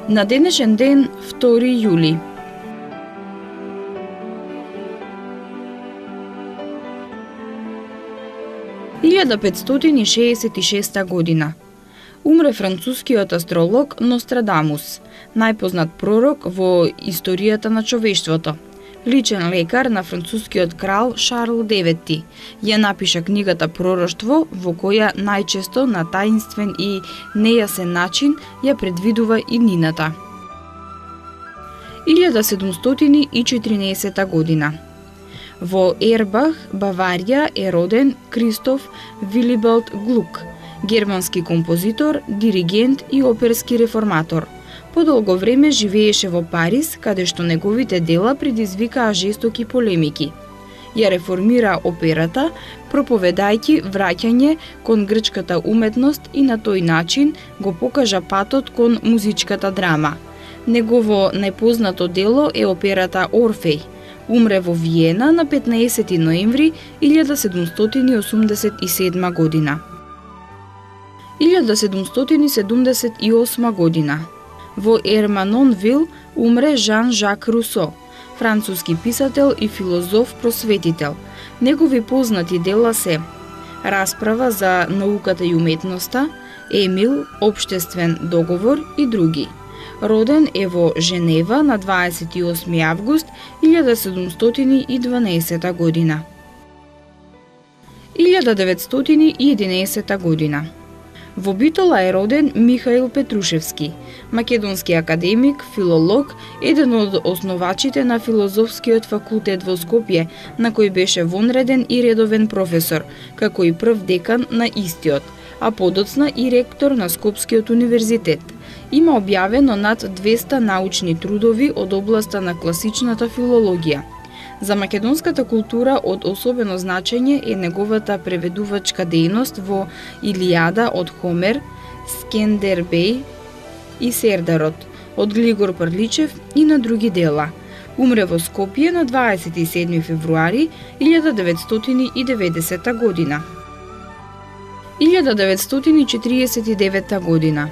На денешен ден, 2 јули. Илјада 566 година. Умре францускиот астролог Нострадамус, најпознат пророк во историјата на човештвото. Личен лекар на францускиот крал Шарл IX. Ја напиша книгата Пророштво, во која најчесто на таинствен и нејасен начин ја предвидува иднината. 1714 година. Во Ербах, Баварија е роден Кристоф Вилибалд Глук, германски композитор, диригент и оперски реформатор. Подолго време живееше во Париз, каде што неговите дела предизвикаа жестоки полемики. Ја реформира операта, проповедајќи враќање кон грчката уметност и на тој начин го покажа патот кон музичката драма. Негово најпознато дело е операта Орфеј. Умре во Виена на 15 ноември 1787 година. 1778 година. Во Ерманонвил умре Жан-Жак Русо, француски писател и филозоф-просветител. Негови познати дела се Расправа за науката и уметноста, Емил, Обштествен договор и други. Роден е во Женева на 28 август 1712 година. 1911 година. Во Битола е роден Михаил Петрушевски, македонски академик, филолог, еден од основачите на филозофскиот факултет во Скопје, на кој беше вонреден и редовен професор, како и прв декан на истиот, а подоцна и ректор на Скопскиот универзитет. Има објавено над 200 научни трудови од областа на класичната филологија. За македонската култура од особено значење е неговата преведувачка дејност во Илијада од Хомер, Скендербеј и Сердарот од Глигор Прличев и на други дела. Умре во Скопје на 27 февруари 1990 година. 1949 година.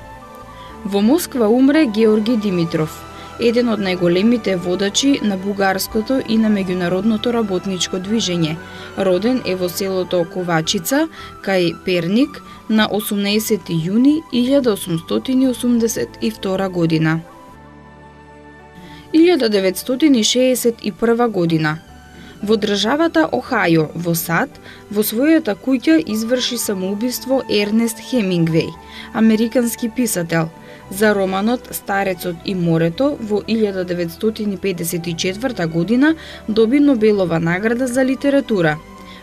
Во Москва умре Георги Димитров, еден од најголемите водачи на бугарското и на меѓународното работничко движење. Роден е во селото Ковачица, кај Перник, на 18 јуни 1882 година. 1961 година. Во државата Охајо, во САД, во својата куќа изврши самоубиство Ернест Хемингвеј, американски писател. За романот Старецот и морето во 1954 година доби Нобелова награда за литература.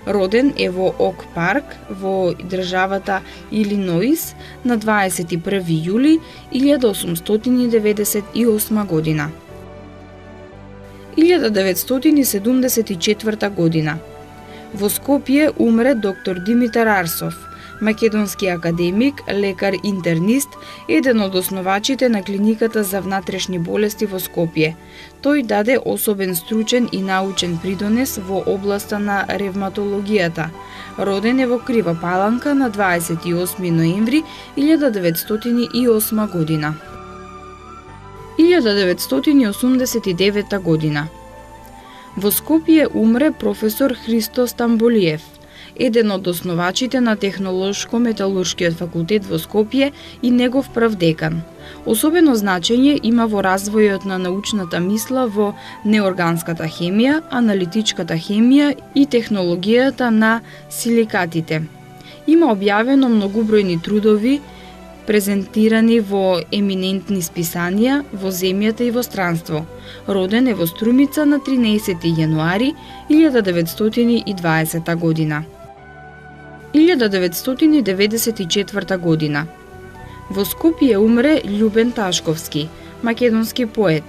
Роден е во Ок Парк во државата Илиноис на 21 јули 1898 година. 1974 година. Во Скопје умре доктор Димитар Арсов, македонски академик, лекар-интернист, еден од основачите на клиниката за внатрешни болести во Скопје. Тој даде особен стручен и научен придонес во областа на ревматологијата. Роден е во Крива Паланка на 28 ноември 1908 година. 1989 година. Во Скопје умре професор Христо Стамболиев, еден од основачите на Технолошко-металуршкиот факултет во Скопје и негов прв декан. Особено значење има во развојот на научната мисла во неорганската хемија, аналитичката хемија и технологијата на силикатите. Има објавено многубројни трудови, презентирани во еминентни списанија во земјата и во странство. Роден е во Струмица на 13 јануари 1920 година. 1994 година. Во Скопје умре Љубен Ташковски, македонски поет.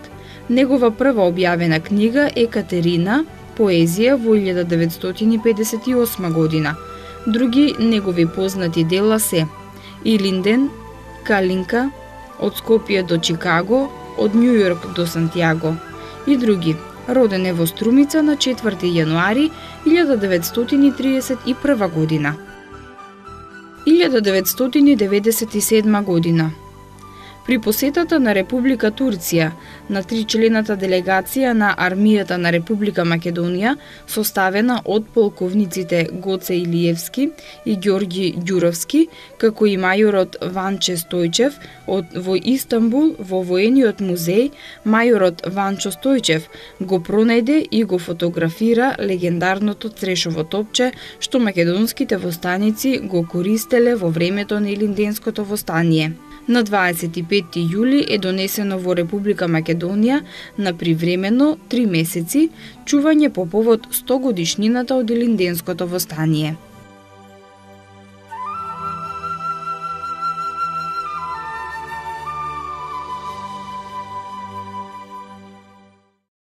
Негова прва објавена книга е Катерина, поезија во 1958 година. Други негови познати дела се Илинден, Калинка, од Скопје до Чикаго, од Њујорк до Сантјаго и други. Роден е во Струмица на 4 јануари 1931 година. 1997 година. При посетата на Република Турција на тричлената делегација на армијата на Република Македонија, составена од полковниците Гоце Илиевски и Ѓорги Ѓуровски, како и мајорот Ванче Стојчев во Истанбул, во воениот музеј, мајорот Ванчо Стојчев го пронајде и го фотографира легендарното црешово топче што македонските востаници го користеле во времето на Илинденското востание. На 25 јули е донесено во Република Македонија на привремено 3 месеци чување по повод 100 годишнината од Илинденското востание.